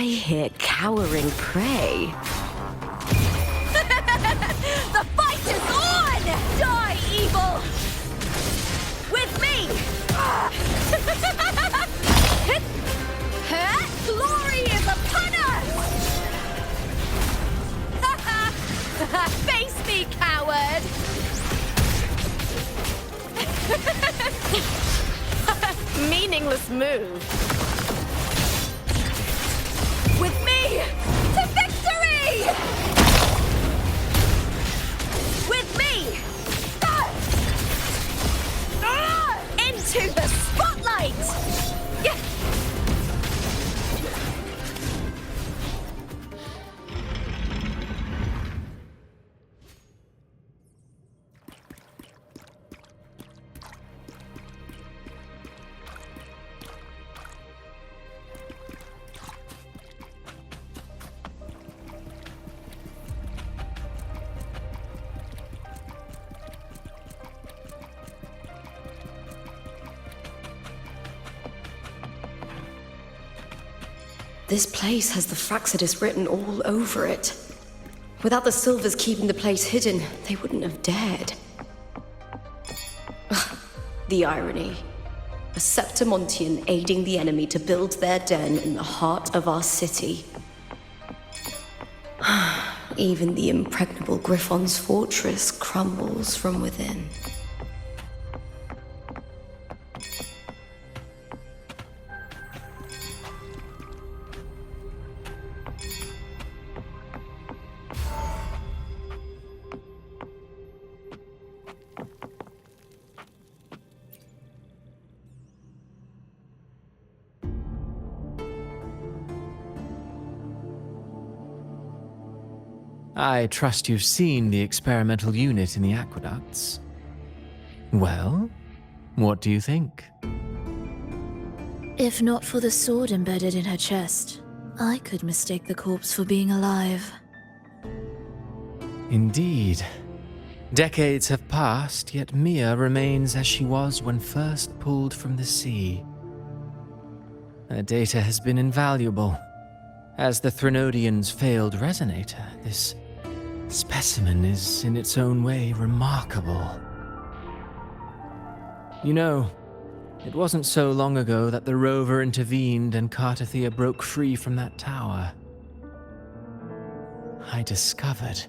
I hear cowering prey. The fight is on! Die, evil! With me! Glory is upon us! Face me, coward! Meaningless move. With me to victory! With me! Into the spotlight! Yeah. This place has the Fractsidus written all over it. Without the Silvers keeping the place hidden, they wouldn't have dared. The irony. A Septimontian aiding the enemy to build their den in the heart of our city. Even the impregnable Griffon's fortress crumbles from within. I trust you've seen the experimental unit in the aqueducts. Well, what do you think? If not for the sword embedded in her chest, I could mistake the corpse for being alive. Indeed. Decades have passed, yet Mia remains as she was when first pulled from the sea. Her data has been invaluable. As the Threnodian's failed resonator, this specimen is in its own way remarkable. You know, it wasn't so long ago that the rover intervened and Cartathea broke free from that tower. I discovered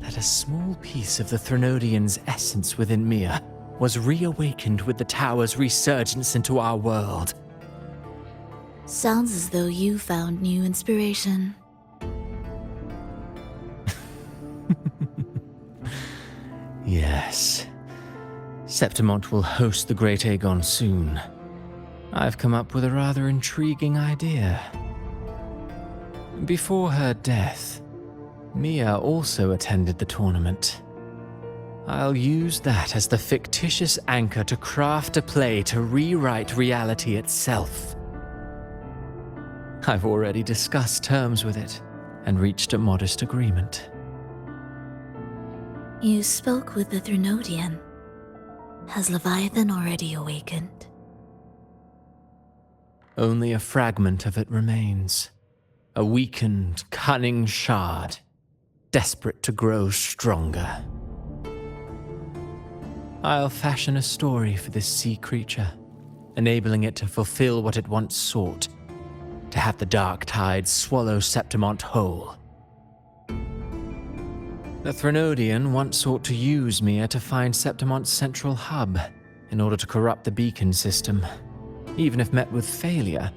that a small piece of the Threnodian's essence within Mia was reawakened with the tower's resurgence into our world. Sounds as though you found new inspiration. Yes. Septimont will host the Great Aegon soon. I've come up with a rather intriguing idea. Before her death, Mia also attended the tournament. I'll use that as the fictitious anchor to craft a play to rewrite reality itself. I've already discussed terms with it and reached a modest agreement. You spoke with the Threnodian. Has Leviathan already awakened? Only a fragment of it remains. A weakened, cunning shard, desperate to grow stronger. I'll fashion a story for this sea creature, enabling it to fulfill what it once sought, to have the dark tides swallow Septimont whole. The Threnodian once sought to use Mia to find Septimont's central hub in order to corrupt the beacon system. Even if met with failure,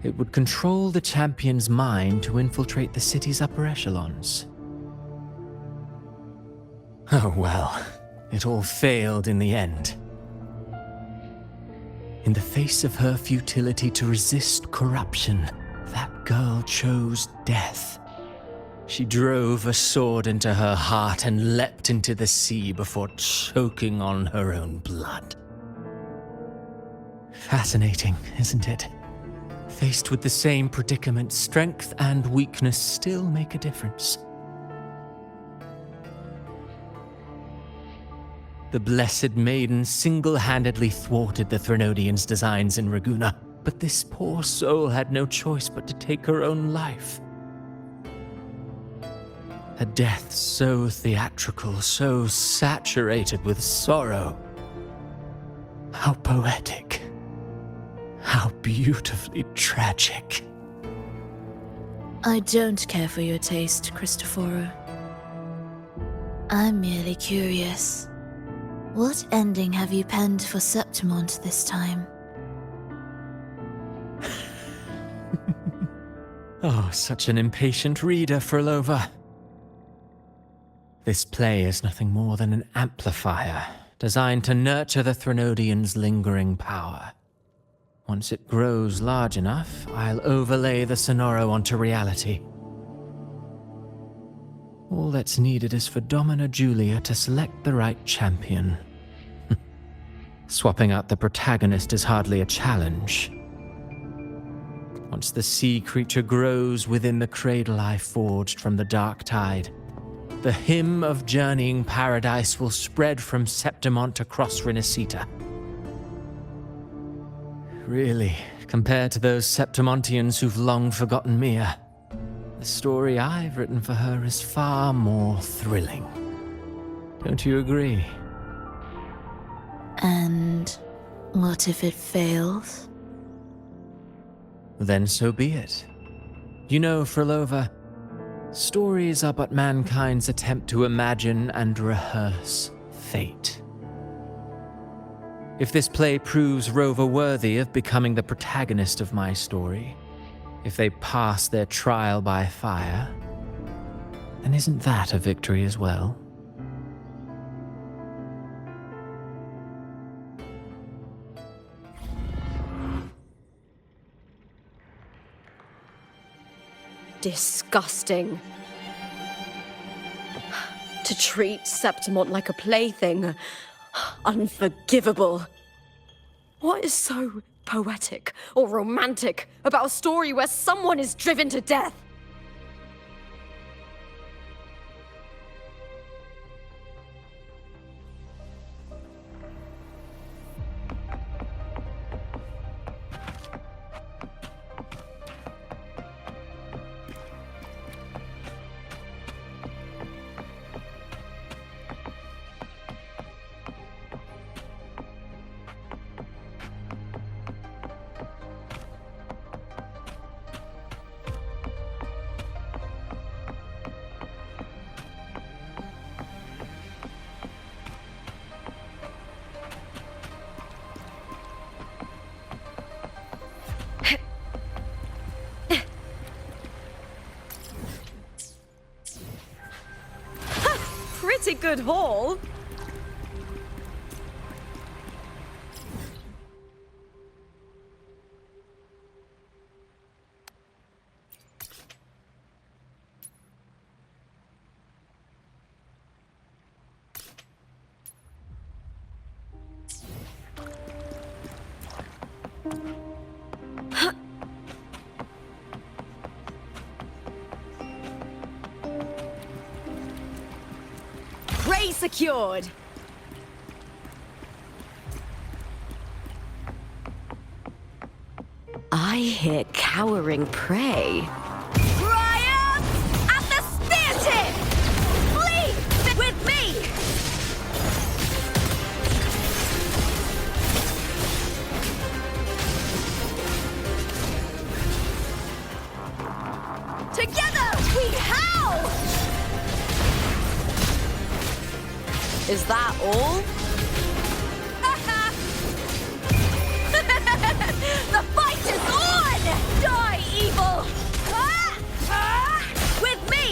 it would control the champion's mind to infiltrate the city's upper echelons. Oh well, it all failed in the end. In the face of her futility to resist corruption, that girl chose death. She drove a sword into her heart and leapt into the sea before choking on her own blood. Fascinating, isn't it? Faced with the same predicament, strength and weakness still make a difference. The Blessed Maiden single-handedly thwarted the Threnodian's designs in Raguna, But this poor soul had no choice but to take her own life. A death so theatrical, so saturated with sorrow. How poetic. How beautifully tragic. I don't care for your taste, Cristoforo. I'm merely curious. What ending have you penned for Septimont this time? Oh, such an impatient reader, Frolova. This play is nothing more than an amplifier designed to nurture the Threnodian's lingering power. Once it grows large enough, I'll overlay the Sonoro onto reality. All that's needed is for Domina Julia to select the right champion. Swapping out the protagonist is hardly a challenge. Once the sea creature grows within the cradle I forged from the dark tide, the hymn of journeying paradise will spread from Septimont across Renacita. Really, compared to those Septimontians who've long forgotten Mia, the story I've written for her is far more thrilling. Don't you agree? And what if it fails? Then so be it. You know, Frolova, stories are but mankind's attempt to imagine and rehearse fate. If this play proves Rover worthy of becoming the protagonist of my story, if they pass their trial by fire, then isn't that a victory as well? Disgusting. To treat Septimont like a plaything. Unforgivable. What is so poetic or romantic about a story where someone is driven to death? Pretty good haul. Prey secured. I hear cowering prey. Triumph at the spear tip! Flee with me! Together we howl! Is that all? The fight is on! Die, evil! With me!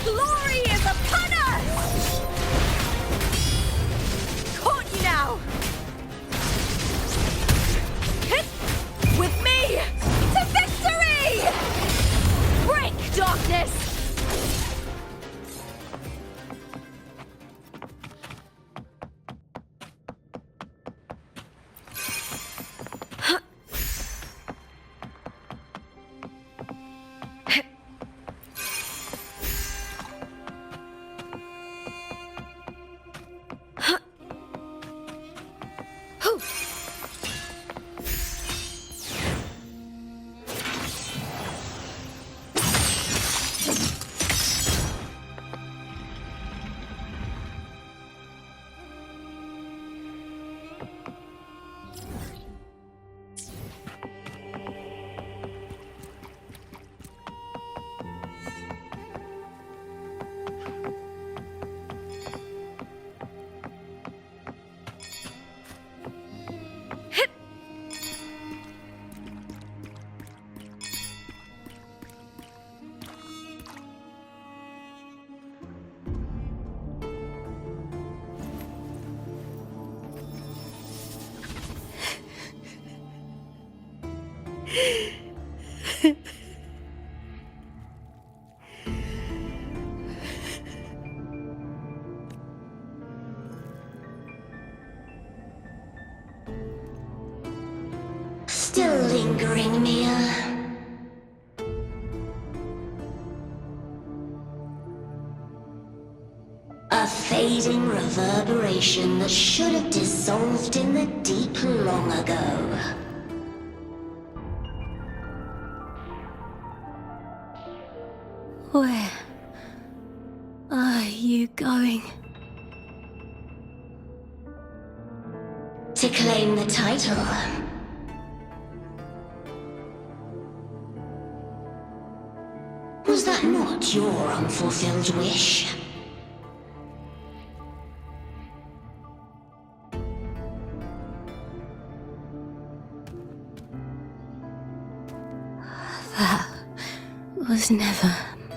Glory is upon us! Caught you now! With me! To victory! Break, darkness! Oh! Still lingering, Mia. A fading reverberation that should have dissolved in the deep long ago. Where are you going? To claim the title. Was that not your unfulfilled wish? That was never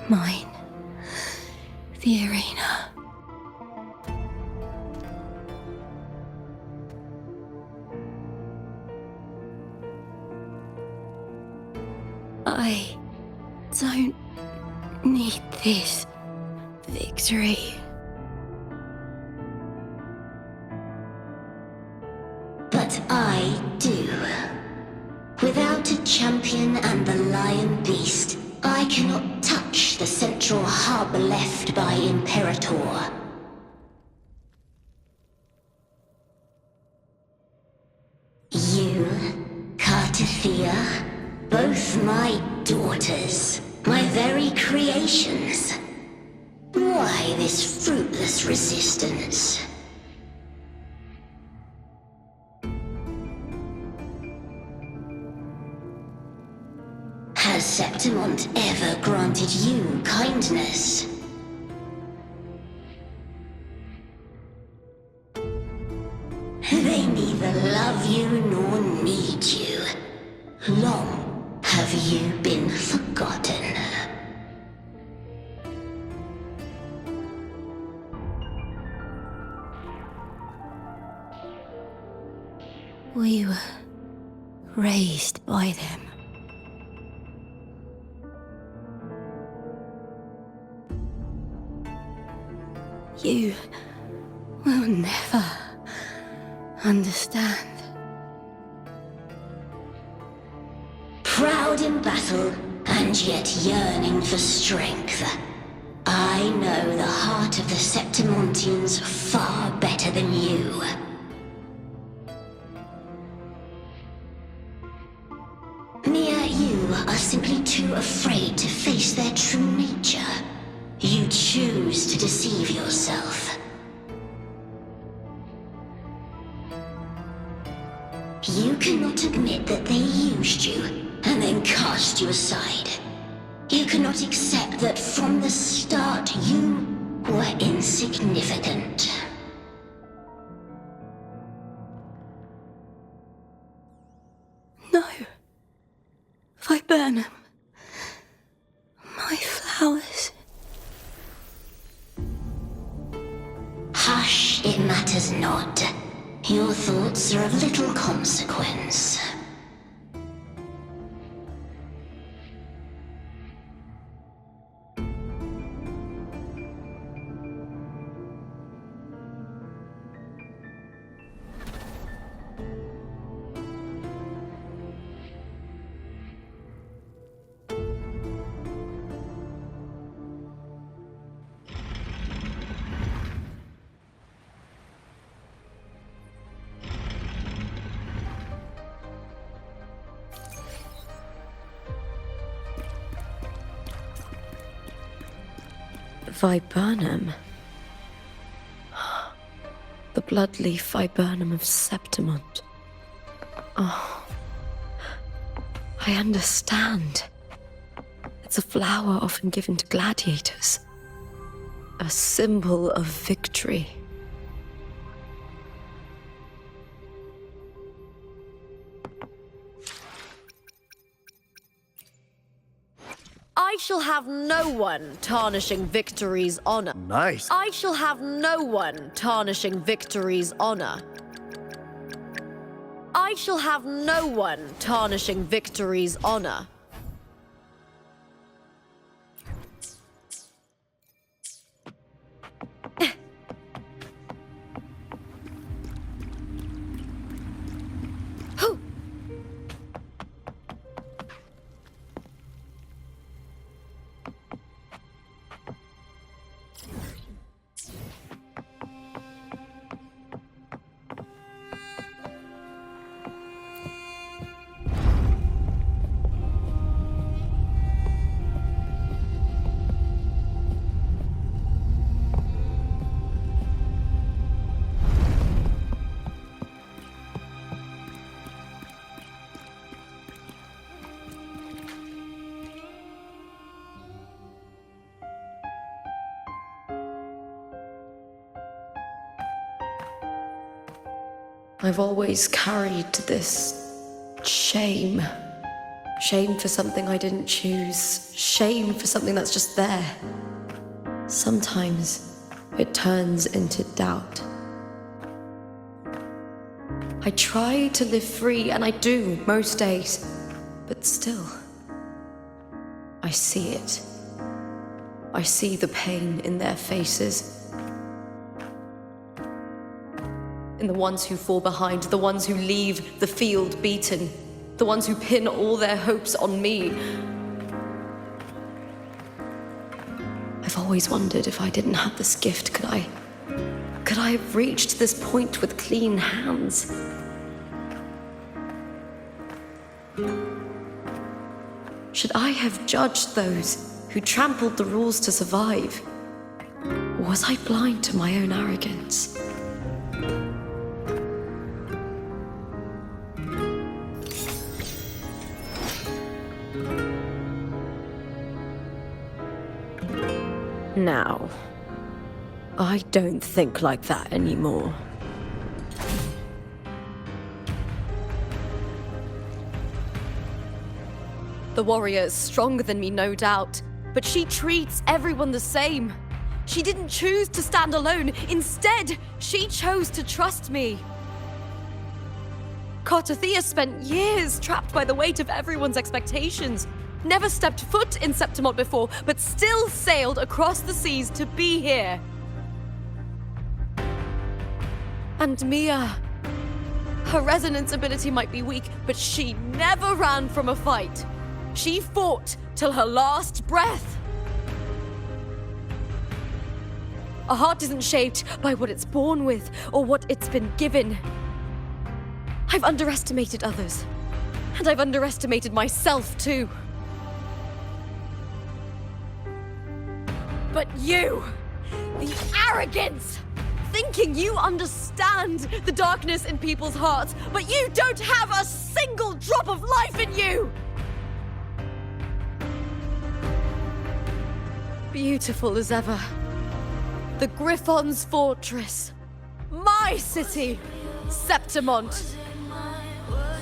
mine. The arena. I don't need this victory. But I do. Without a champion and the lion beast, I cannot touch the central hub left by Imperator. You, Cartithia, both my daughters, my very creations. Why this fruitless resistance? Has Septimont ever granted you kindness? They neither love you nor need you. Long have you been forgotten. We were raised by them. You will never understand. Proud in battle, and yet yearning for strength. I know the heart of the Septimontians far better than you. Mia, you are simply too afraid to face their true nature. You choose to deceive yourself. You cannot admit that they used you and then cast you aside. You cannot accept that from the start you were insignificant. No. Viburnum. My flowers. Hush, it matters not. Your thoughts are of little consequence. Viburnum. The bloodleaf viburnum of Septimont. Oh, I understand. It's a flower often given to gladiators. A symbol of victory. I shall have no one tarnishing victory's honor. Nice. I shall have no one tarnishing victory's honor. I shall have no one tarnishing victory's honor. I've always carried this shame. Shame for something I didn't choose. Shame for something that's just there. Sometimes it turns into doubt. I try to live free, and I do most days. But still, I see it. I see the pain in their faces. In the ones who fall behind, the ones who leave the field beaten, the ones who pin all their hopes on me. I've always wondered if I didn't have this gift, could I have reached this point with clean hands? Should I have judged those who trampled the rules to survive? Or was I blind to my own arrogance? Now, I don't think like that anymore. The warrior is stronger than me, no doubt, but she treats everyone the same. She didn't choose to stand alone. Instead, she chose to trust me. Cartothea spent years trapped by the weight of everyone's expectations. Never stepped foot in Septimont before, but still sailed across the seas to be here. And Mia, her resonance ability might be weak, but she never ran from a fight. She fought till her last breath. A heart isn't shaped by what it's born with or what it's been given. I've underestimated others, and I've underestimated myself too. But you, the arrogance, thinking you understand the darkness in people's hearts, but you don't have a single drop of life in you! Beautiful as ever. The Griffon's fortress. My city, Septimont.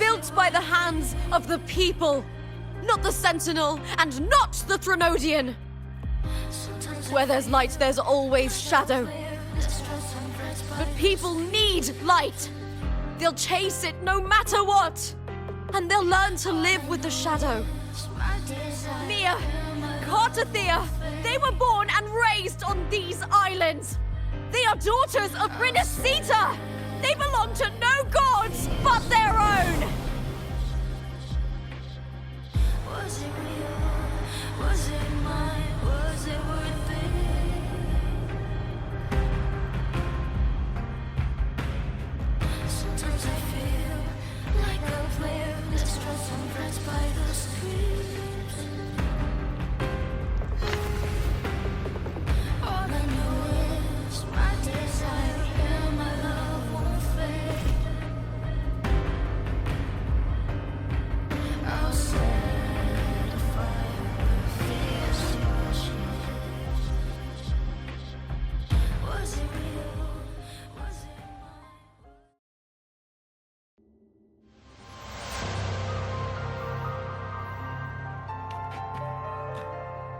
Built by the hands of the people, not the Sentinel and not the Threnodian. Where there's light, there's always shadow. But people need light. They'll chase it no matter what. And they'll learn to live with the shadow. Mia, Cartothea, they were born and raised on these islands. They are daughters of Brinacita. They belong to no gods but their own. Was it real? Was it mine? Was it worth it? Sometimes I feel like I've lived distressed and pressed by the streets.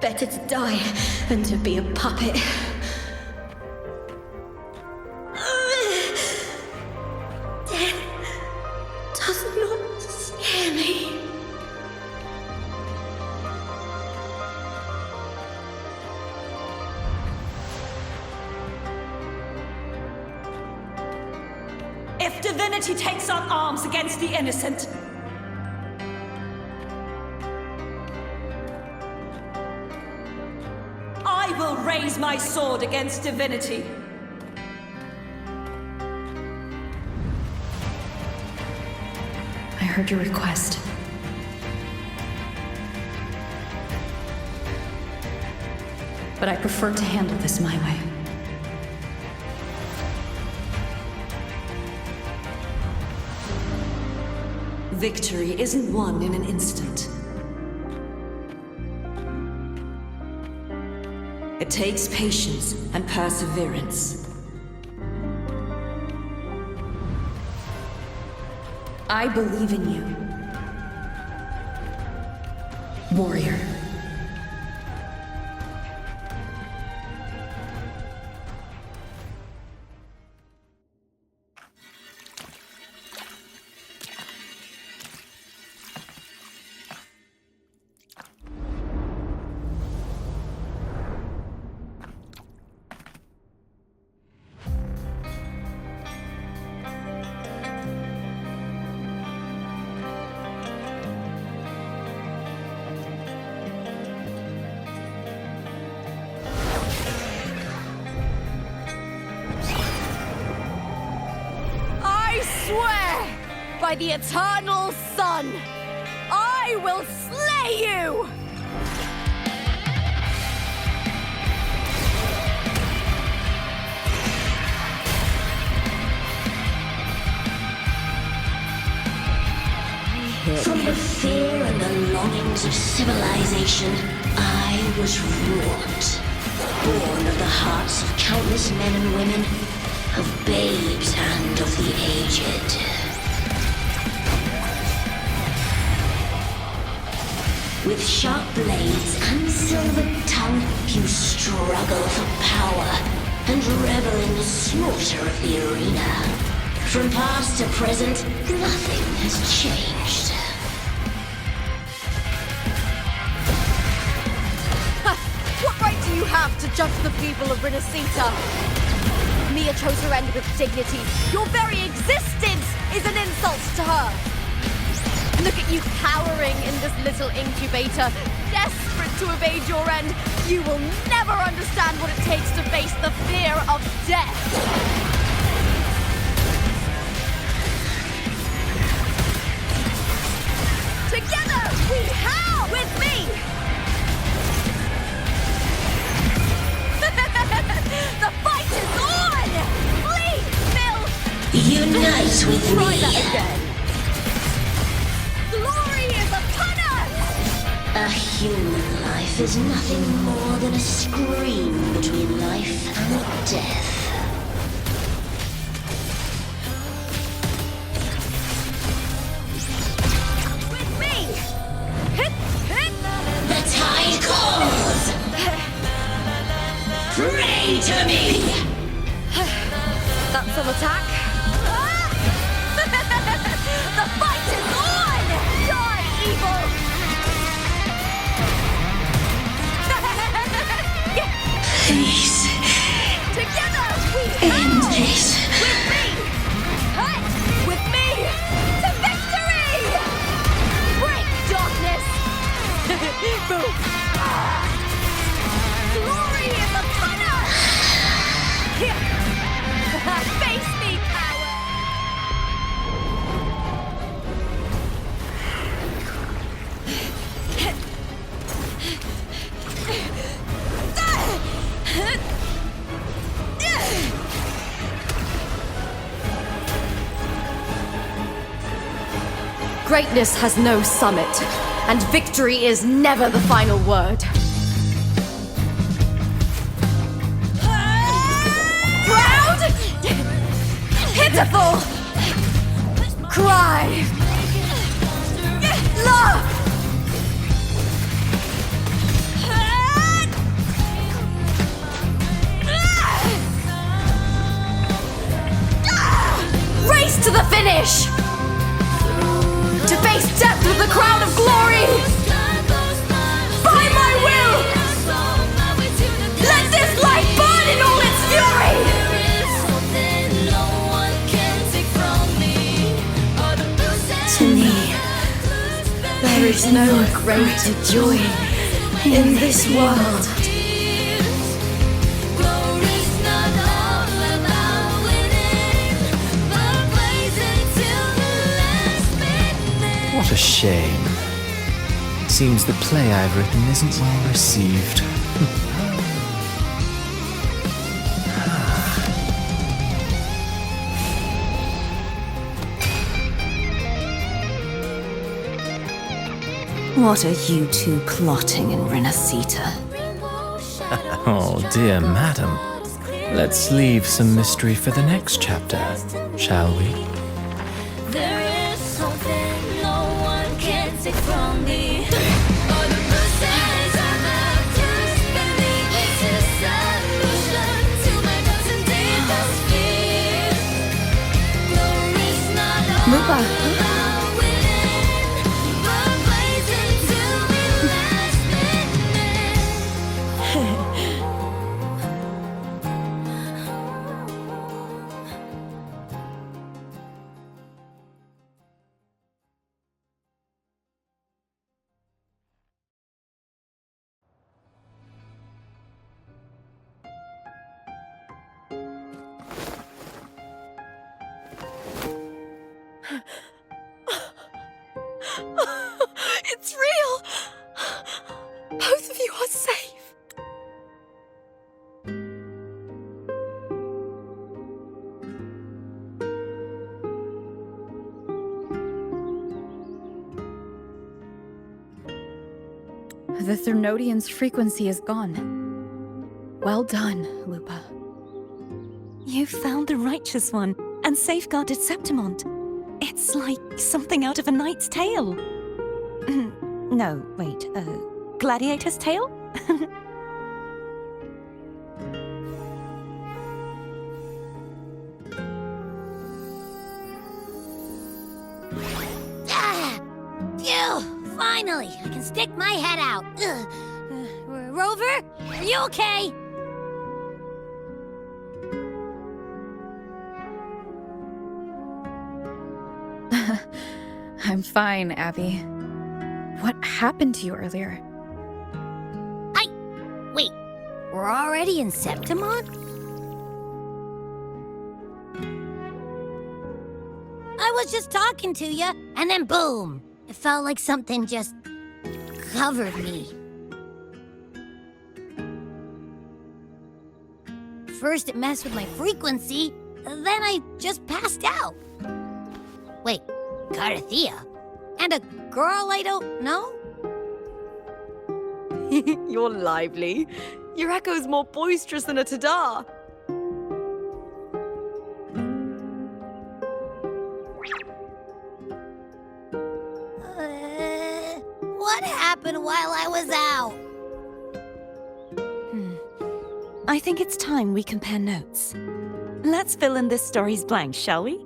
Better to die than to be a puppet. Death does not scare me. If divinity takes up arms against the innocent, I will raise my sword against divinity. I heard your request. But I prefer to handle this my way. Victory isn't won in an instant. It takes patience and perseverance. I believe in you, warrior. By the eternal sun, I will slay you! From the fear and the longings of civilization, I was wrought. Born of the hearts of countless men and women, of babes and of the aged. With sharp blades and silver tongue, you struggle for power and revel in the slaughter of the arena. From past to present, nothing has changed. What right do you have to judge the people of Renacita? Mia chose her end with dignity. Your very existence is an insult to her. Look at you cowering in this little incubator, desperate to evade your end. You will never understand what it takes to face the fear of death. Together we howl with me! The fight is on! Flee, Phil! Unite with Try me! that again. Glory is upon us! A human life is nothing more than a scream between life and death. With me! Hit, hit! The tide calls! Pray to me! That's some attack. The fight is on! Die, evil! Please, Together we end howl! this. With me! Hey! With me! To victory! Break darkness! Boom! Glory is upon us! Here! Face me, coward! Greatness has no summit, and victory is never the final word. Proud! Pitiful! Cry! Love! To me, there is no greater joy in this world. What a shame. Seems the play I've written isn't well received. What are you two plotting in Renacita? Oh, dear madam. Let's leave some mystery for the next chapter, shall we? There is something no one can take from me. It's real! Both of you are safe. The Thernodian's frequency is gone. Well done, Lupa. You found the righteous one and safeguarded Septimont. It's like something out of a knight's tale. No, wait, gladiator's tale? Ah! Phew! Finally, I can stick my head out. Rover, are you okay? I'm fine, Abby. What happened to you earlier? Wait, we're already in Septimont? I was just talking to you, and then boom! It felt like something just covered me. First it messed with my frequency, then I just passed out. Wait, Carthea? And a girl I don't know? You're lively. Your echo's more boisterous than a Tadar. What happened while I was out? I think it's time we compare notes. Let's fill in this story's blanks, shall we?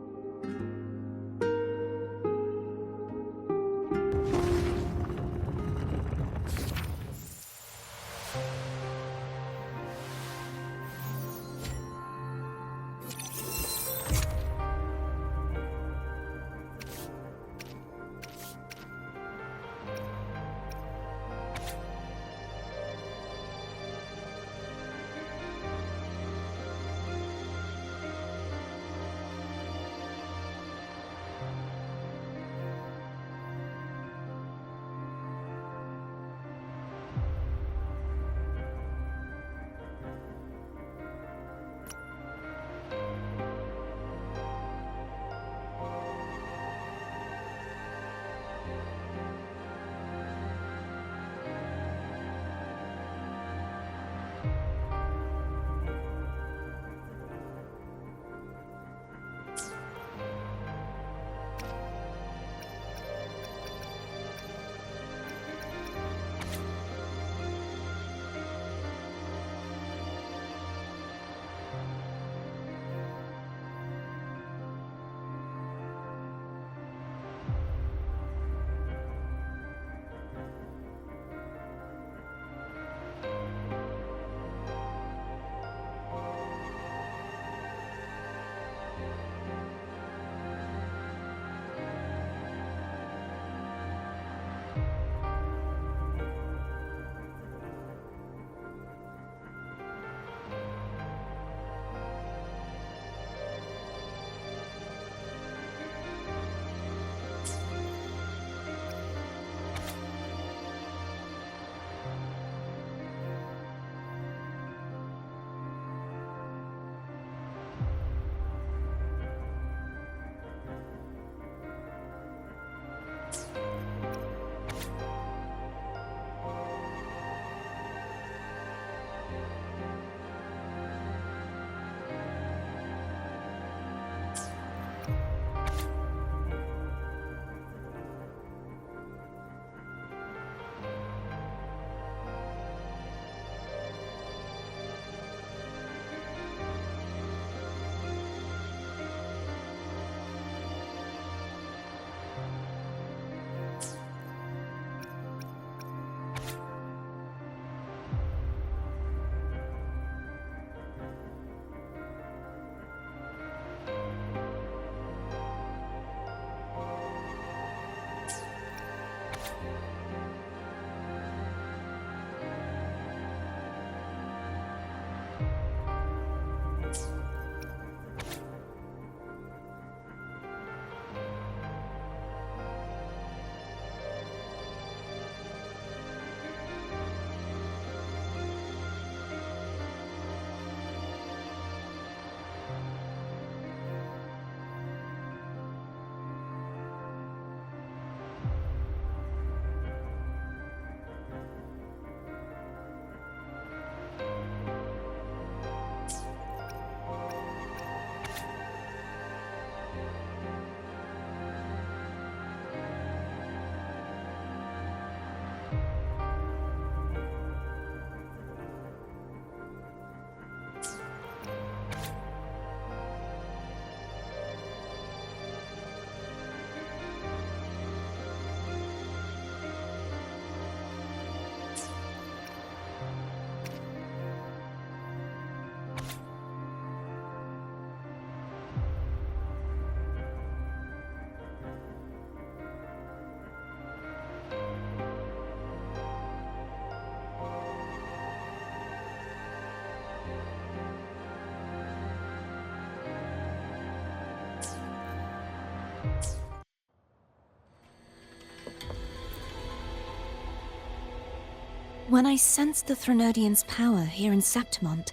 When I sensed the Threnodian's power here in Septimont,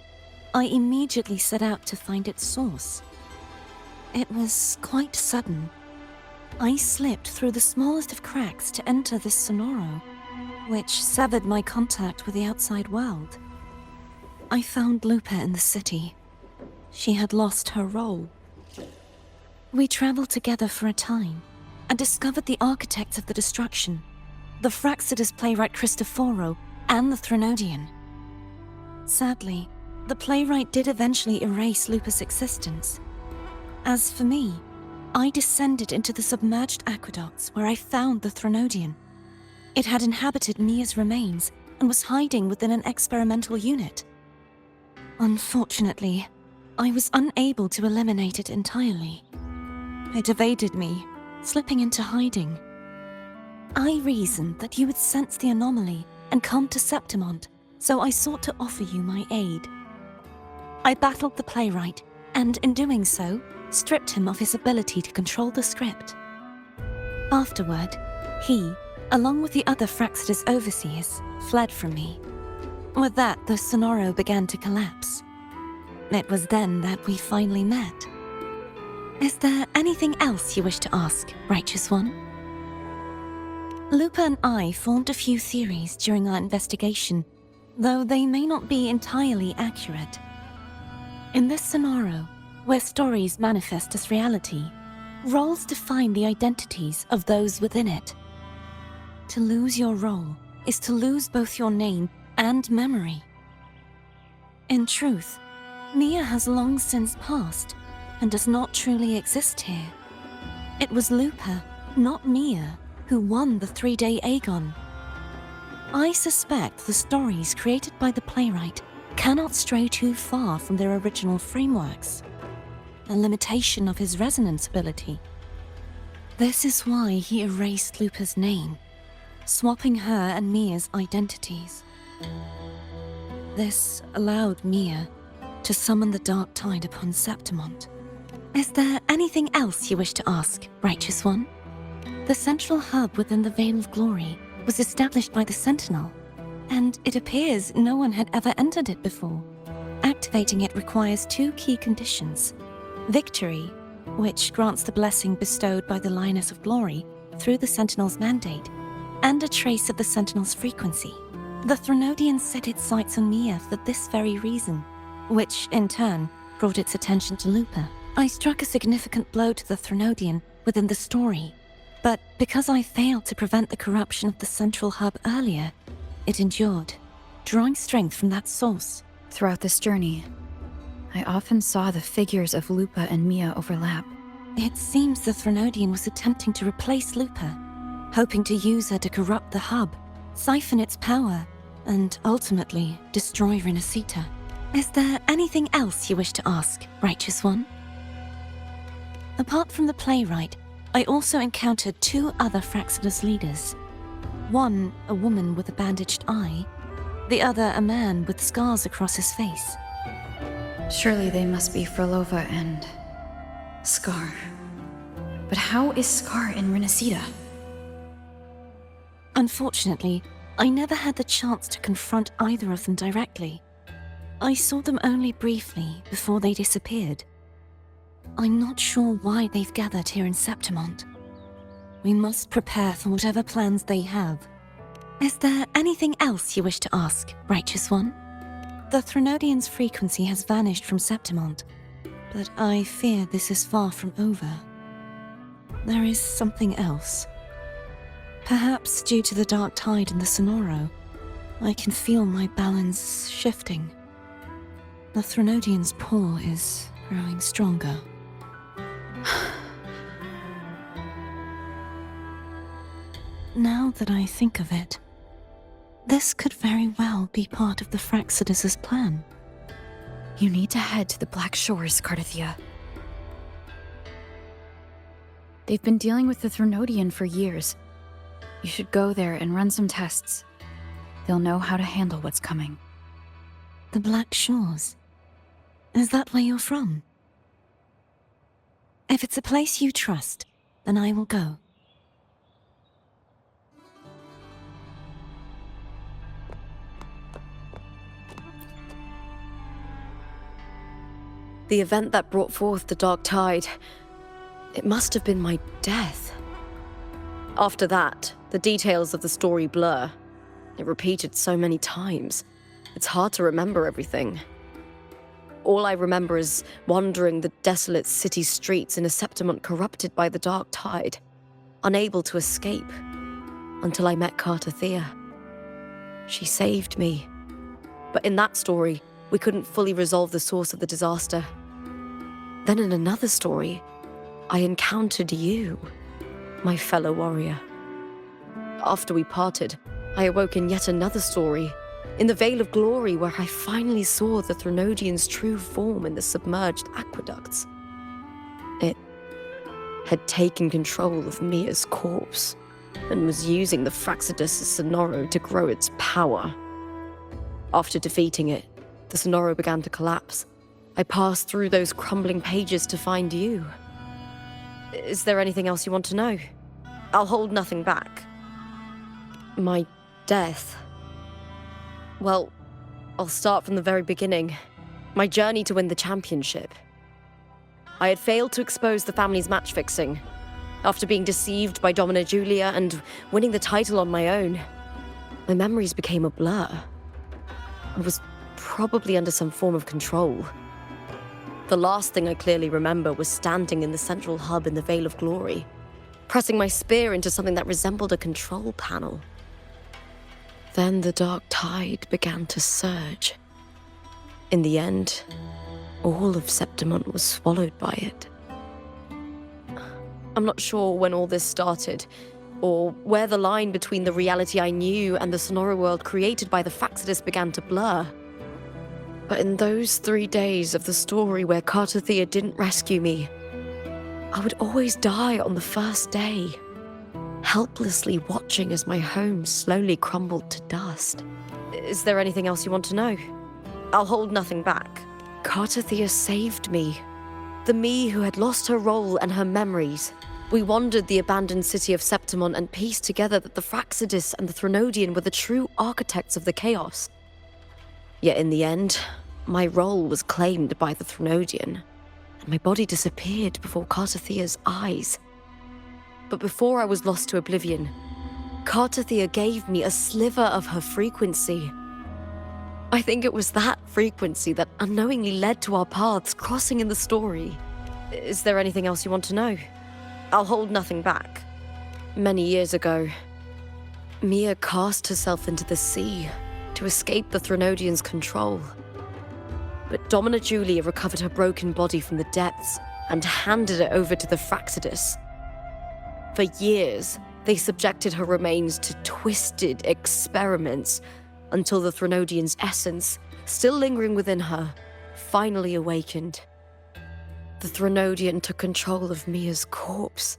I immediately set out to find its source. It was quite sudden. I slipped through the smallest of cracks to enter this Sonoro, which severed my contact with the outside world. I found Lupa in the city. She had lost her role. We traveled together for a time and discovered the architects of the destruction, the Fraxidus playwright Cristoforo and the Threnodian. Sadly, the playwright did eventually erase Lupa's existence. As for me, I descended into the submerged aqueducts where I found the Threnodian. It had inhabited Mia's remains and was hiding within an experimental unit. Unfortunately, I was unable to eliminate it entirely. It evaded me, slipping into hiding. I reasoned that you would sense the anomaly and come to Septimont, so I sought to offer you my aid. I battled the playwright, and in doing so, stripped him of his ability to control the script. Afterward, he, along with the other Fraxidus overseers, fled from me. With that, the Sonoro began to collapse. It was then that we finally met. Is there anything else you wish to ask, Righteous One? Lupa and I formed a few theories during our investigation, though they may not be entirely accurate. In this Sonoro, where stories manifest as reality, roles define the identities of those within it. To lose your role is to lose both your name and memory. In truth, Mia has long since passed and does not truly exist here. It was Lupa, not Mia, who won the 3-day Aegon. I suspect the stories created by the playwright cannot stray too far from their original frameworks, a limitation of his resonance ability. This is why he erased Lupa's name, swapping her and Mia's identities. This allowed Mia to summon the Dark Tide upon Septimont. Is there anything else you wish to ask, Righteous One? The central hub within the Veil of Glory was established by the Sentinel, and it appears no one had ever entered it before. Activating it requires 2 key conditions: victory, which grants the blessing bestowed by the Lioness of Glory through the Sentinel's mandate, and a trace of the Sentinel's frequency. The Threnodian set its sights on Mia for this very reason, which, in turn, brought its attention to Lupa. I struck a significant blow to the Threnodian within the story, but because I failed to prevent the corruption of the central hub earlier, it endured, drawing strength from that source. Throughout this journey, I often saw the figures of Lupa and Mia overlap. It seems the Threnodian was attempting to replace Lupa, hoping to use her to corrupt the hub, siphon its power, and ultimately destroy Renacita. Is there anything else you wish to ask, Righteous One? Apart from the playwright, I also encountered 2 other Fraxidus leaders. One, a woman with a bandaged eye, the other a man with scars across his face. Surely they must be Frolova and Scar. But how is Scar in Renacita? Unfortunately, I never had the chance to confront either of them directly. I saw them only briefly before they disappeared. I'm not sure why they've gathered here in Septimont. We must prepare for whatever plans they have. Is there anything else you wish to ask, Righteous One? The Threnodian's frequency has vanished from Septimont, but I fear this is far from over. There is something else. Perhaps due to the Dark Tide in the Sonoro, I can feel my balance shifting. The Threnodian's pull is growing stronger. Now that I think of it, this could very well be part of the Fraxidus' plan. You need to head to the Black Shores, Cardathia. They've been dealing with the Threnodian for years. You should go there and run some tests. They'll know how to handle what's coming. The Black Shores? Is that where you're from? If it's a place you trust, then I will go. The event that brought forth the dark tide. It must have been my death. After that, the details of the story blur. It repeated so many times. It's hard to remember everything. All I remember is wandering the desolate city streets in a Septimont corrupted by the dark tide, unable to escape, until I met Carter Thea. She saved me. But in that story, we couldn't fully resolve the source of the disaster. Then in another story, I encountered you, my fellow warrior. After we parted, I awoke in yet another story, in the Veil of Glory, where I finally saw the Threnodian's true form in the submerged aqueducts. It had taken control of Mia's corpse, and was using the Fraxidus' Sonoro to grow its power. After defeating it, the Sonoro began to collapse. I passed through those crumbling pages to find you. Is there anything else you want to know? I'll hold nothing back. My death. Well, I'll start from the very beginning. My journey to win the championship. I had failed to expose the family's match-fixing. After being deceived by Domina Julia and winning the title on my own, my memories became a blur. I was probably under some form of control. The last thing I clearly remember was standing in the central hub in the Veil of Glory, pressing my spear into something that resembled a control panel. Then the dark tide began to surge. In the end, all of Septimont was swallowed by it. I'm not sure when all this started, or where the line between the reality I knew and the Sonoro world created by the Fraxidus began to blur. But in those 3 days of the story where Carter Thea didn't rescue me, I would always die on the first day, helplessly watching as my home slowly crumbled to dust. Is there anything else you want to know? I'll hold nothing back. Carter Thea saved me. The me who had lost her role and her memories. We wandered the abandoned city of Septimont and pieced together that the Fraxidus and the Threnodian were the true architects of the chaos. Yet in the end, my role was claimed by the Threnodian, and my body disappeared before Carter Thea's eyes. But before I was lost to oblivion, Carter Thea gave me a sliver of her frequency. I think it was that frequency that unknowingly led to our paths crossing in the story. Is there anything else you want to know? I'll hold nothing back. Many years ago, Mia cast herself into the sea to escape the Threnodian's control. But Domina Julia recovered her broken body from the depths and handed it over to the Fraxidus. For years, they subjected her remains to twisted experiments until the Threnodian's essence, still lingering within her, finally awakened. The Threnodian took control of Mia's corpse,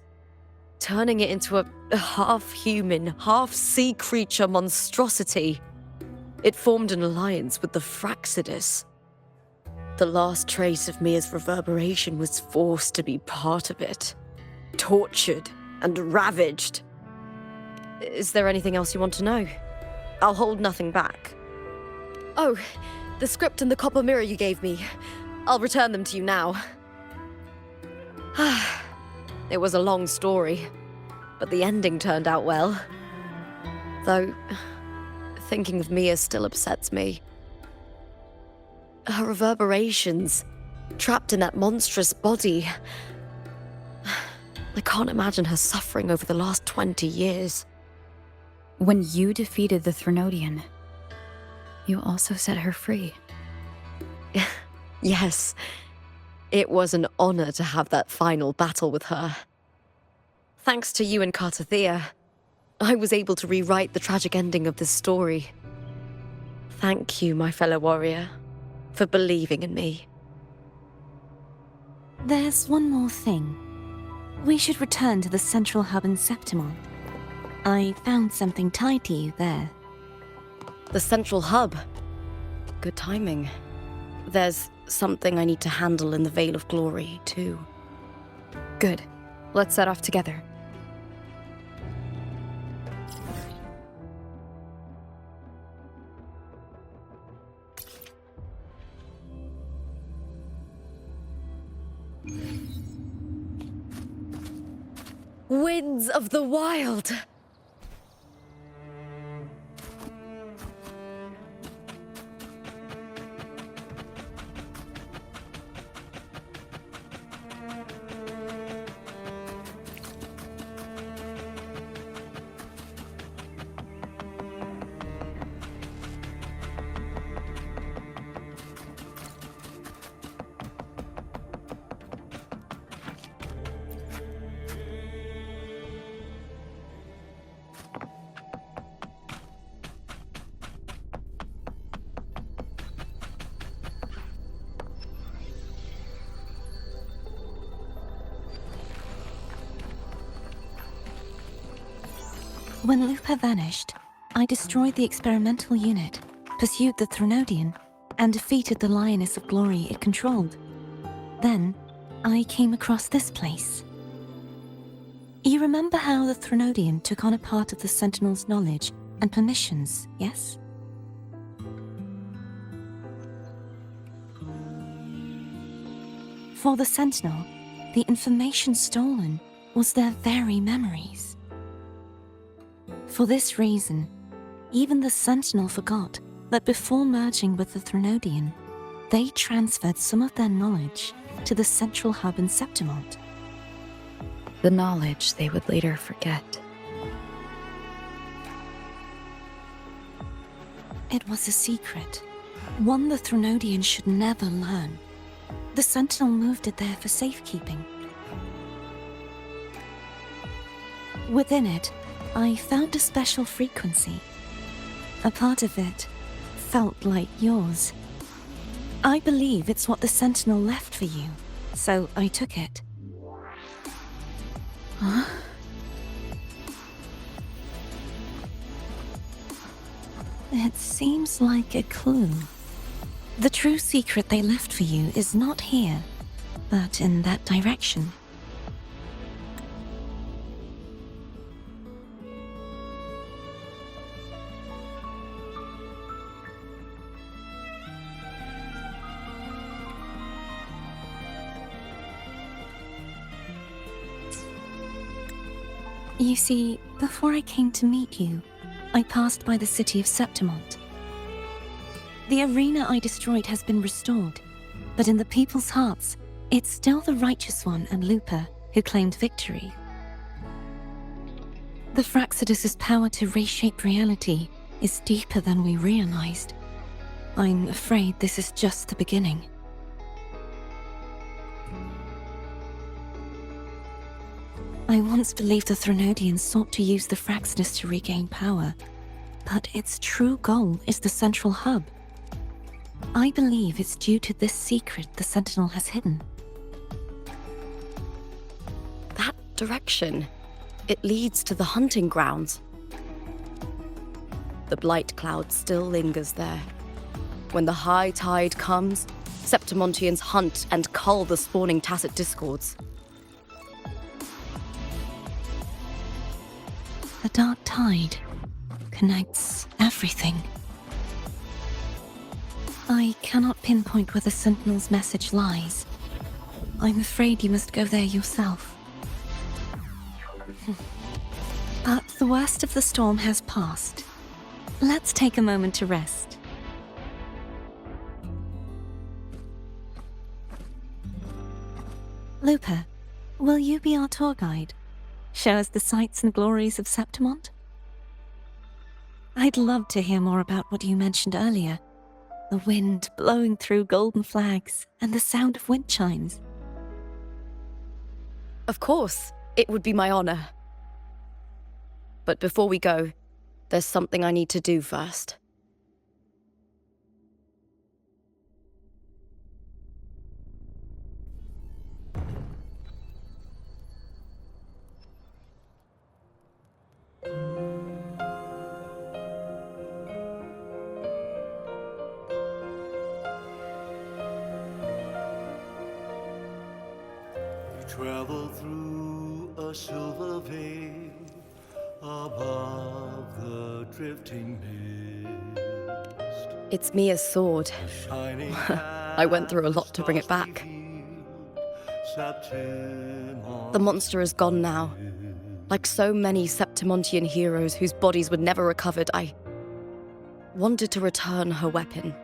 turning it into a half-human, half-sea creature monstrosity. It formed an alliance with the Fraxidus. The last trace of Mia's reverberation was forced to be part of it, tortured and ravaged. Is there anything else you want to know? I'll hold nothing back. Oh, the script and the copper mirror you gave me. I'll return them to you now. It was a long story, but the ending turned out well. Though, thinking of Mia still upsets me. Her reverberations, trapped in that monstrous body. I can't imagine her suffering over the last 20 years. When you defeated the Threnodian, you also set her free. Yes. It was an honor to have that final battle with her. Thanks to you and Carter Thea, I was able to rewrite the tragic ending of this story. Thank you, my fellow warrior, for believing in me. There's one more thing. We should return to the central hub in Septimont. I found something tied to you there. The central hub. Good timing. There's something I need to handle in the Veil of Glory, too. Good. Let's set off together. Winds of the wild! When Lupa vanished, I destroyed the experimental unit, pursued the Threnodian, and defeated the Lioness of Glory it controlled. Then, I came across this place. You remember how the Threnodian took on a part of the Sentinel's knowledge and permissions, yes? For the Sentinel, the information stolen was their very memories. For this reason, even the Sentinel forgot that before merging with the Threnodian, they transferred some of their knowledge to the central hub in Septimont. The knowledge they would later forget. It was a secret, one the Threnodian should never learn. The Sentinel moved it there for safekeeping. Within it, I found a special frequency. A part of it felt like yours. I believe it's what the Sentinel left for you, so I took it. Huh? It seems like a clue. The true secret they left for you is not here, but in that direction. You see, before I came to meet you, I passed by the city of Septimont. The arena I destroyed has been restored, but in the people's hearts, it's still the Righteous One and Lupa who claimed victory. The Fraxidus' power to reshape reality is deeper than we realized. I'm afraid this is just the beginning. I once believed the Threnodians sought to use the Fraxidus to regain power, but its true goal is the central hub. I believe it's due to this secret the Sentinel has hidden. That direction, it leads to the hunting grounds. The blight cloud still lingers there. When the high tide comes, Septimontians hunt and cull the spawning tacit discords. The dark tide connects everything. I cannot pinpoint where the Sentinel's message lies. I'm afraid you must go there yourself. But the worst of the storm has passed. Let's take a moment to rest. Lupa, will you be our tour guide? Show us the sights and glories of Septimont? I'd love to hear more about what you mentioned earlier. The wind blowing through golden flags and the sound of wind chimes. Of course, it would be my honor. But before we go, there's something I need to do first. Travel through a silver veil above the drifting mist. It's Mia's sword. I went through a lot to bring it back. The monster is gone now, Like so many Septimontian heroes whose bodies were never recovered, I wanted to return her weapon.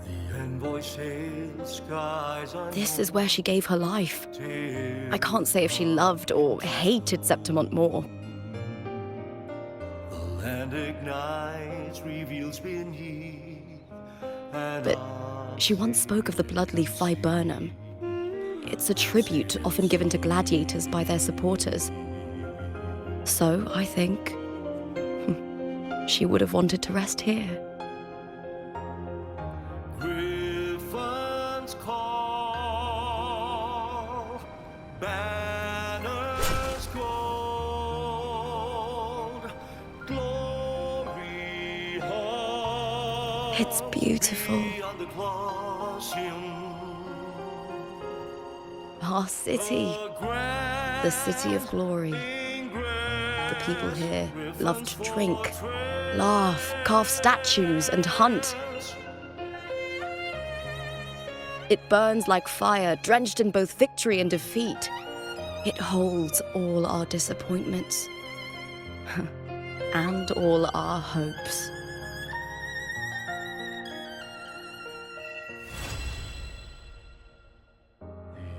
The envoy sails skies unknown. This is where she gave her life. I can't say if she loved or hated Septimont more. The land ignites, reveals beneath. But she once spoke of the bloodleaf viburnum. It's a tribute often given to gladiators by their supporters. So, I think, she would have wanted to rest here. Griffins call, banners gold, glory hall. It's beautiful. Beyond the Colosseum, Our city, the city of glory. The people here love to drink, laugh, carve statues, and hunt. It burns like fire, drenched in both victory and defeat. It holds all our disappointments and all our hopes.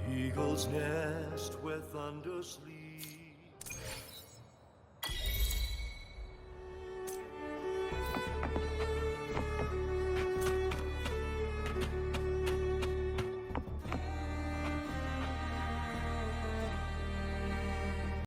the eagle's nest where thunder sleeps.